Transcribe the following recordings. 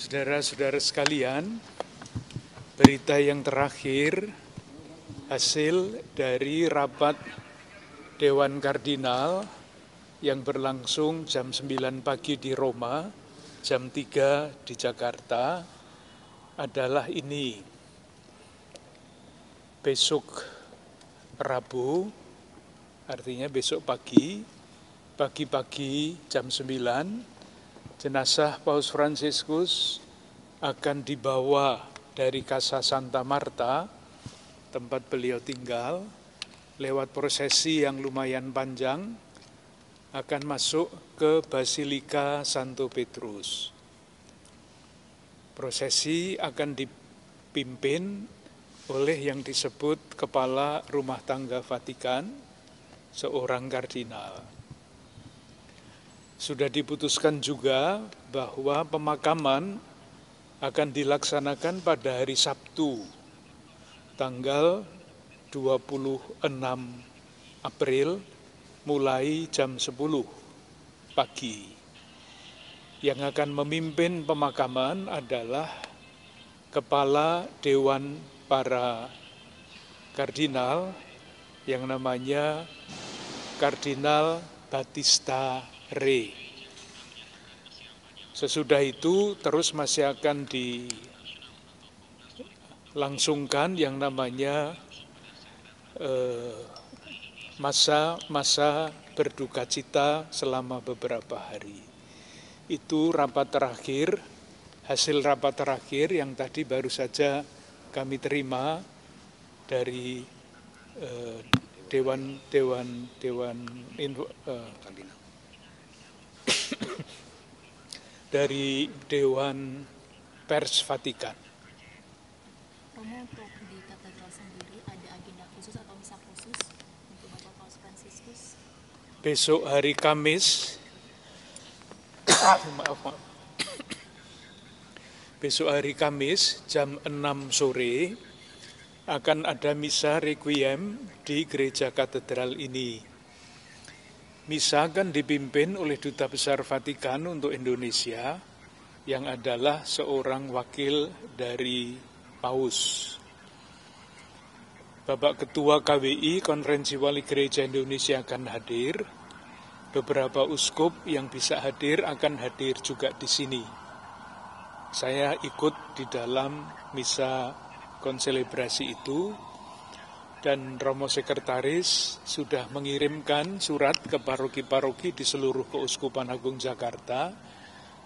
Saudara-saudara sekalian, berita yang terakhir hasil dari rapat Dewan Kardinal yang berlangsung jam 9 pagi di Roma, jam 3 di Jakarta adalah ini. Besok Rabu, artinya besok pagi-pagi jam 9, jenazah Paus Fransiskus akan dibawa dari Casa Santa Marta, tempat beliau tinggal, lewat prosesi yang lumayan panjang, akan masuk ke Basilika Santo Petrus. Prosesi akan dipimpin oleh yang disebut Kepala Rumah Tangga Vatikan, seorang kardinal. Sudah diputuskan juga bahwa pemakaman akan dilaksanakan pada hari Sabtu, tanggal 26 April, mulai jam 10 pagi. Yang akan memimpin pemakaman adalah Kepala Dewan para Kardinal yang namanya Kardinal Battista Re. Sesudah itu terus masih akan dilangsungkan yang namanya masa berduka cita selama beberapa hari. Itu rapat terakhir, hasil rapat terakhir yang tadi baru saja kami terima dari dari Dewan Pers Vatikan. Romo, untuk di katedral sendiri ada agenda khusus atau misa khusus untuk Bapak Paus Fransiskus? Besok hari Kamis, besok hari Kamis jam 6 sore akan ada misa requiem di gereja katedral ini. Misa akan dipimpin oleh Duta Besar Vatikan untuk Indonesia yang adalah seorang wakil dari Paus. Bapak Ketua KWI, Konferensi Wali Gereja Indonesia, akan hadir. Beberapa uskup yang bisa hadir akan hadir juga di sini. Saya ikut di dalam misa konselebrasi itu. Dan Romo Sekretaris sudah mengirimkan surat ke paroki-paroki di seluruh Keuskupan Agung Jakarta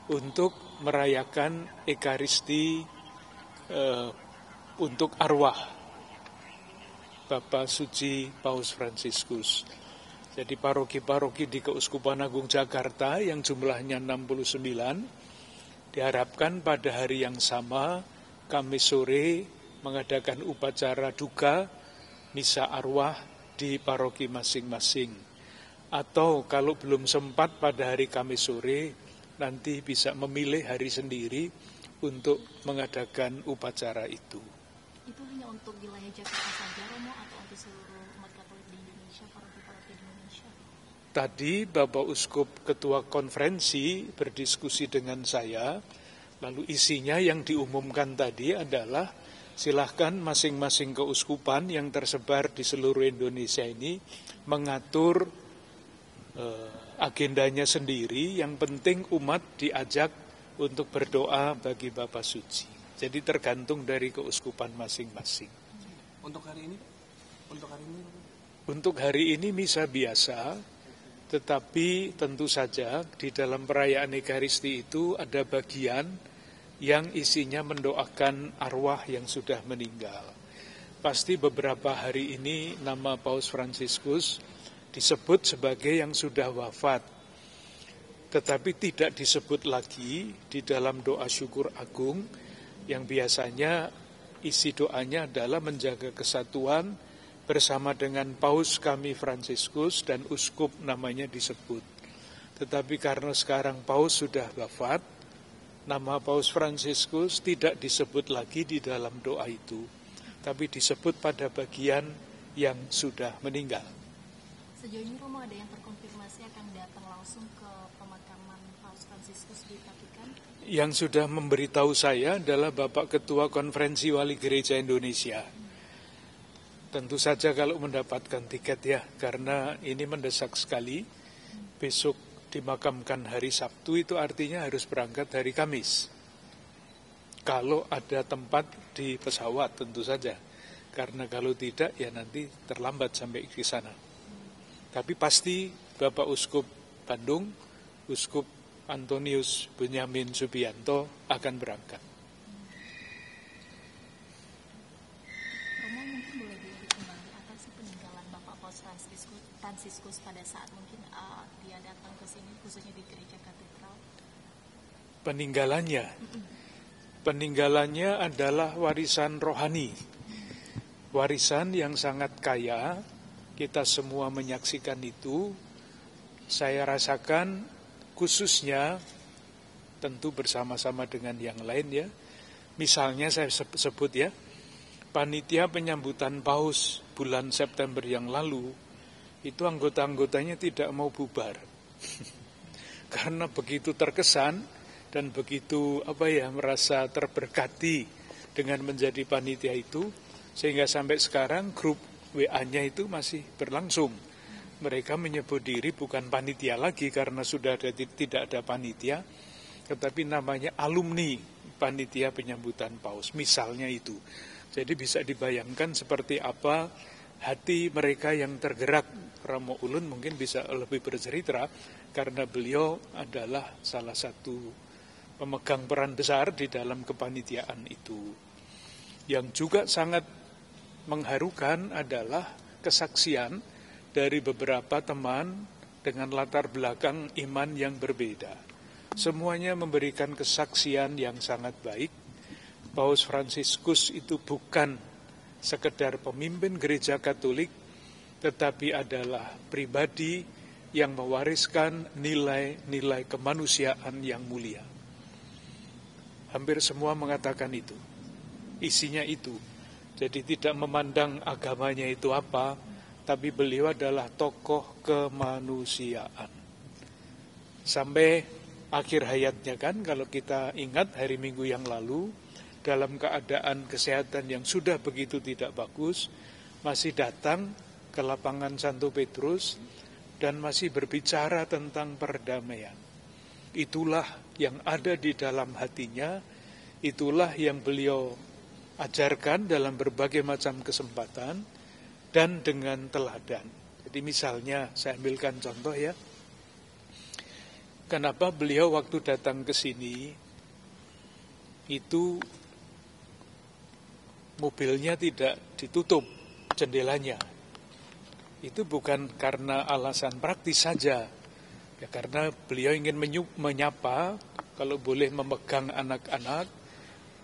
untuk merayakan Ekaristi untuk arwah Bapak Suci Paus Fransiskus. Jadi paroki-paroki di Keuskupan Agung Jakarta yang jumlahnya 69 diharapkan pada hari yang sama Kamis sore mengadakan upacara duka misa arwah di paroki masing-masing. Atau kalau belum sempat pada hari Kamis sore, nanti bisa memilih hari sendiri untuk mengadakan upacara itu. Itu hanya untuk wilayah Jakarta saja, Romo, atau untuk seluruh umat Katolik di Indonesia, paroki-paroki di Indonesia? Tadi Bapak Uskup Ketua Konferensi berdiskusi dengan saya, lalu isinya yang diumumkan tadi adalah silahkan masing-masing keuskupan yang tersebar di seluruh Indonesia ini mengatur agendanya sendiri. Yang penting umat diajak untuk berdoa bagi Bapak Suci. Jadi tergantung dari keuskupan masing-masing. Untuk hari ini? Untuk hari ini misa biasa, tetapi tentu saja di dalam perayaan Ekaristi itu ada bagian yang isinya mendoakan arwah yang sudah meninggal. Pasti beberapa hari ini nama Paus Fransiskus disebut sebagai yang sudah wafat, tetapi tidak disebut lagi di dalam doa syukur agung yang biasanya isi doanya adalah menjaga kesatuan bersama dengan Paus kami Fransiskus dan uskup namanya disebut. Tetapi karena sekarang Paus sudah wafat, nama Paus Fransiskus tidak disebut lagi di dalam doa itu, tapi disebut pada bagian yang sudah meninggal. Sejauh ini Romo ada yang terkonfirmasi akan datang langsung ke pemakaman Paus Fransiskus di Vatikan? Yang sudah memberitahu saya adalah Bapak Ketua Konferensi Wali Gereja Indonesia. Tentu saja kalau mendapatkan tiket ya, karena ini mendesak sekali. Besok dimakamkan hari Sabtu, itu artinya harus berangkat hari Kamis. Kalau ada tempat di pesawat tentu saja. Karena kalau tidak ya nanti terlambat sampai ke sana. Tapi pasti Bapak Uskup Bandung, Uskup Antonius Benyamin Subianto akan berangkat. Romo mungkin boleh diulik kembali apa sih peninggalan Bapak Paus Fransiskus pada saat mungkin dia datang ke sini, khususnya di gereja katedral? Peninggalannya adalah warisan rohani. Warisan yang sangat kaya, kita semua menyaksikan itu. Saya rasakan khususnya tentu bersama-sama dengan yang lain ya. Misalnya saya sebut ya, panitia penyambutan Paus bulan September yang lalu, itu anggota-anggotanya tidak mau bubar. Karena begitu terkesan dan begitu merasa terberkati dengan menjadi panitia itu, sehingga sampai sekarang grup WA-nya itu masih berlangsung. Mereka menyebut diri bukan panitia lagi karena sudah tidak ada panitia, tetapi namanya alumni panitia penyambutan Paus, misalnya itu. Jadi bisa dibayangkan seperti apa hati mereka yang tergerak. Romo Ulun mungkin bisa lebih bercerita karena beliau adalah salah satu pemegang peran besar di dalam kepanitiaan itu. Yang juga sangat mengharukan adalah kesaksian dari beberapa teman dengan latar belakang iman yang berbeda. Semuanya memberikan kesaksian yang sangat baik. Paus Fransiskus itu bukan sekedar pemimpin gereja Katolik, tetapi adalah pribadi yang mewariskan nilai-nilai kemanusiaan yang mulia. Hampir semua mengatakan itu. Isinya itu. Jadi tidak memandang agamanya itu apa, tapi beliau adalah tokoh kemanusiaan. Sampai akhir hayatnya kan, kalau kita ingat hari Minggu yang lalu, dalam keadaan kesehatan yang sudah begitu tidak bagus, masih datang ke lapangan Santo Petrus, dan masih berbicara tentang perdamaian. Itulah yang ada di dalam hatinya, itulah yang beliau ajarkan dalam berbagai macam kesempatan dan dengan teladan. Jadi misalnya saya ambilkan contoh ya. Kenapa beliau waktu datang ke sini itu mobilnya tidak ditutup jendelanya. Itu bukan karena alasan praktis saja. Ya karena beliau ingin menyapa, kalau boleh memegang anak-anak.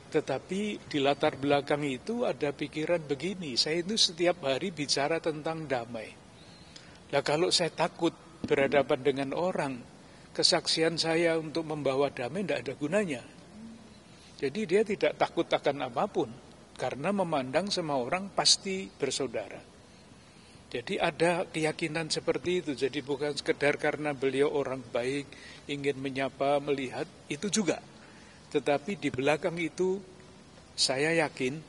Tetapi di latar belakang itu ada pikiran begini, saya itu setiap hari bicara tentang damai. Nah kalau saya takut berhadapan dengan orang, kesaksian saya untuk membawa damai tidak ada gunanya. Jadi dia tidak takut akan apapun, karena memandang semua orang pasti bersaudara. Jadi ada keyakinan seperti itu, jadi bukan sekedar karena beliau orang baik, ingin menyapa, melihat, itu juga. Tetapi di belakang itu saya yakin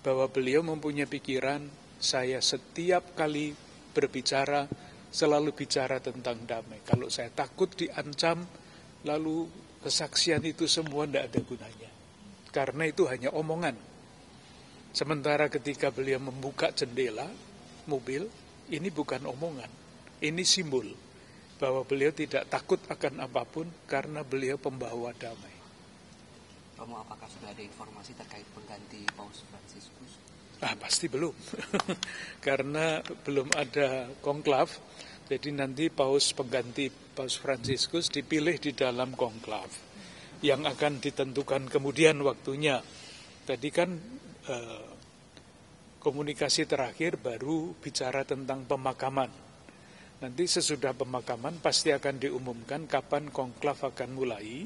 bahwa beliau mempunyai pikiran, saya setiap kali berbicara selalu bicara tentang damai. Kalau saya takut diancam, lalu kesaksian itu semua tidak ada gunanya. Karena itu hanya omongan. Sementara ketika beliau membuka jendela mobil, ini bukan omongan, ini simbol bahwa beliau tidak takut akan apapun karena beliau pembawa damai. Romo, apakah sudah ada informasi terkait pengganti Paus Fransiskus? Pasti belum, karena belum ada konklav. Jadi nanti pengganti Paus Fransiskus dipilih di dalam konklav yang akan ditentukan kemudian waktunya. Tadi kan komunikasi terakhir baru bicara tentang pemakaman. Nanti sesudah pemakaman pasti akan diumumkan kapan konklav akan mulai,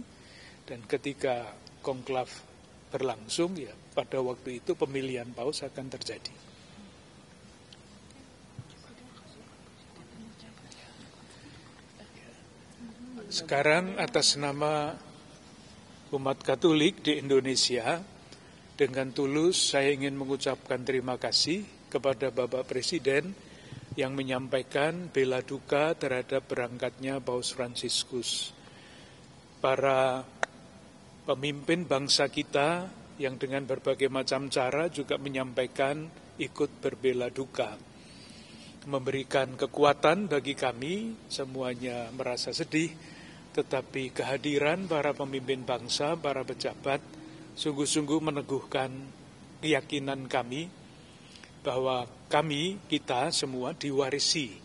dan ketika konklav berlangsung ya pada waktu itu pemilihan paus akan terjadi. Sekarang atas nama umat Katolik di Indonesia, dengan tulus saya ingin mengucapkan terima kasih kepada Bapak Presiden yang menyampaikan bela duka terhadap berangkatnya Paus Fransiskus. Para pemimpin bangsa kita yang dengan berbagai macam cara juga menyampaikan ikut berbela duka. Memberikan kekuatan bagi kami, semuanya merasa sedih, tetapi kehadiran para pemimpin bangsa, para pejabat, sungguh-sungguh meneguhkan keyakinan kami bahwa kita semua diwarisi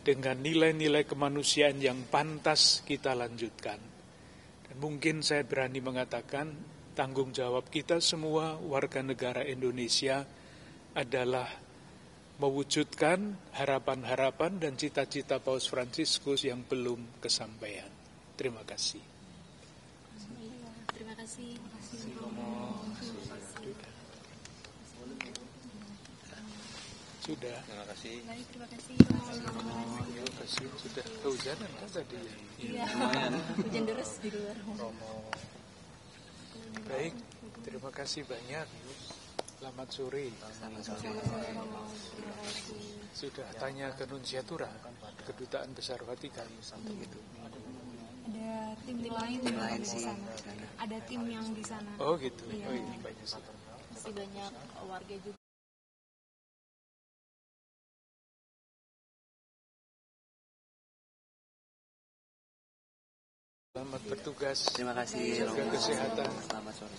dengan nilai-nilai kemanusiaan yang pantas kita lanjutkan. Dan mungkin saya berani mengatakan tanggung jawab kita semua warga negara Indonesia adalah mewujudkan harapan-harapan dan cita-cita Paus Fransiskus yang belum kesampaian. Terima kasih. Terima kasih. Sudah. Terima kasih. Baik, terima kasih. Terima kasih. Sudah kehujanan kan tadi? Iya. Hujan deras di luar. Baik, terima kasih banyak. Selamat sore. Sudah tanya ke Nunsiatura, Kedutaan Besar Vatikan. Itu. Ada tim lain di sana. Ada tim yang di sana. Oh gitu. Iya. Oh ini banyak sih. Masih banyak warga juga. Selamat bertugas. Terima kasih. Jaga kesehatan. Selamat sore.